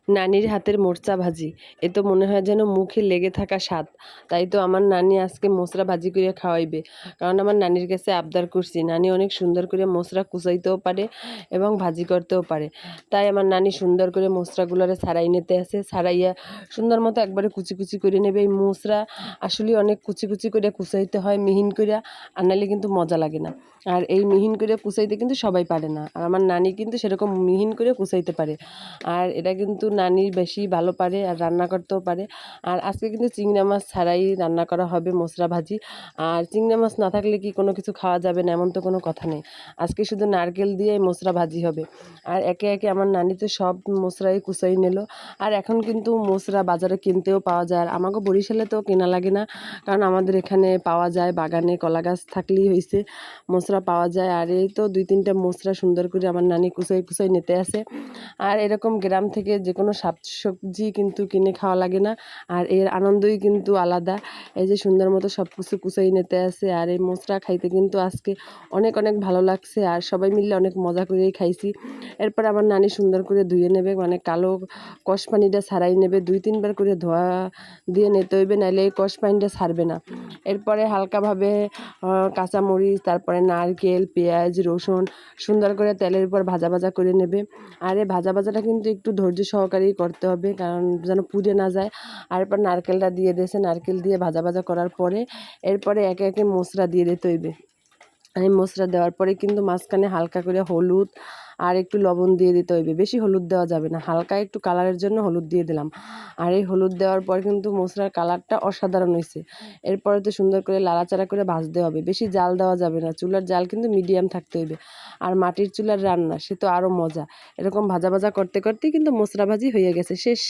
নানির হাতের মোচড়া ভাজি, এ তো মনে হয় যেন মুখে লেগে থাকা স্বাদ। তাই তো আমার নানি আজকে মোচড়া ভাজি করে খাওয়াইবে। কারণ আমার নানির কাছে আবদার করছি, নানি অনেক সুন্দর করে মোচড়া কুচাইতেও পারে এবং ভাজি করতেও পারে। তাই আমার নানি সুন্দর করে মোচড়াগুলোরে ছাড়াই নিতে আসে, ছাড়াইয়া সুন্দর মতো একবারে কুচি কুচি করে নেবে। এই মোচড়া আসলে অনেক কুচি কুচি করে কুচাইতে হয়, মিহিন করে, আর নাহলে কিন্তু মজা লাগে না। আর এই মিহিন করে কুচাইতে কিন্তু সবাই পারে না, আর আমার নানি কিন্তু সেরকম মিহিন করে কুচাইতে পারে। আর এটা কিন্তু নানির বেশি ভালো পারে আর রান্না করতেও পারে। আর আজকে কিন্তু চিংড়া মাছ ছাড়াই রান্না করা হবে মোচড়া ভাজি। আর চিংড়া মাছ না থাকলে কি কোনো কিছু খাওয়া যাবে না এমন তো কোনো কথা নেই। আজকে শুধু নারকেল দিয়ে মোচড়া ভাজি হবে। আর একে একে আমার নানি তো সব মোচড়াই কুচাই নিল। আর এখন কিন্তু মোচড়া বাজারে কিনতেও পাওয়া যায়, আর আমাকে বরিশালে তো কেনা লাগে না, কারণ আমাদের এখানে পাওয়া যায়, বাগানে কলা গাছ থাকলেই হয়েছে, মোচড়া পাওয়া যায়। আর এই তো 2-3টা মোচড়া সুন্দর করে আমার নানি কুচাই কুচাই নিতে আসে। আর এরকম গ্রাম থেকে যে কোনো শাকসবজি কিন্তু কিনে খাওয়া লাগে না, আর এর আনন্দই কিন্তু আলাদা। এই যে সুন্দর মতো সব কিছু কুচাই নিতে আসে, আর এই মোচড়া খাইতে কিন্তু আজকে অনেক অনেক ভালো লাগছে, আর সবাই মিলে অনেক মজা করেই খাইছি। এরপর আমার নানি সুন্দর করে ধুয়ে নেবে, মানে কালো কষ পানিটা ছাড়াই নেবে, 2-3 বার করে ধোয়া দিয়ে নিতে হইবে, নাহলে এই কষ পানিটা ছাড়বে না। এরপরে হালকাভাবে কাঁচামরিচ, তারপরে নারকেল, পেঁয়াজ, রসুন সুন্দর করে তেলের উপর ভাজা ভাজা করে নেবে। আর এই ভাজা ভাজাটা কিন্তু একটু ধৈর্য সহকারেই করতে হবে, কারণ যেন পুড়ে না যায়। আর এরপর নারকেলটা দিয়ে দিয়েছে, নারকেল দিয়ে ভাজা ভাজা করার পরে এরপরে একে একে মশলা দিয়ে দিতে হইবে। এই মশলা দেওয়ার পরে কিন্তু মাঝখানে হালকা করে হলুদ আর একটু লবণ দিয়ে দিতে হইবে, বেশি হলুদ দেওয়া যাবে না, হালকা একটু কালারের জন্য হলুদ দিয়ে দিলাম। আর এই হলুদ দেওয়ার পর কিন্তু মশলার কালারটা অসাধারণ হয়েছে। এরপরে তো সুন্দর করে লাড়াচাড়া করে ভাজতে হবে, বেশি জাল দেওয়া যাবে না, চুলার জাল কিন্তু মিডিয়াম থাকতে হইবে। আর মাটির চুলার রান্না সে তো আরও মজা। এরকম ভাজা ভাজা করতে করতেই কিন্তু মশলা ভাজি হয়ে গেছে, শেষ।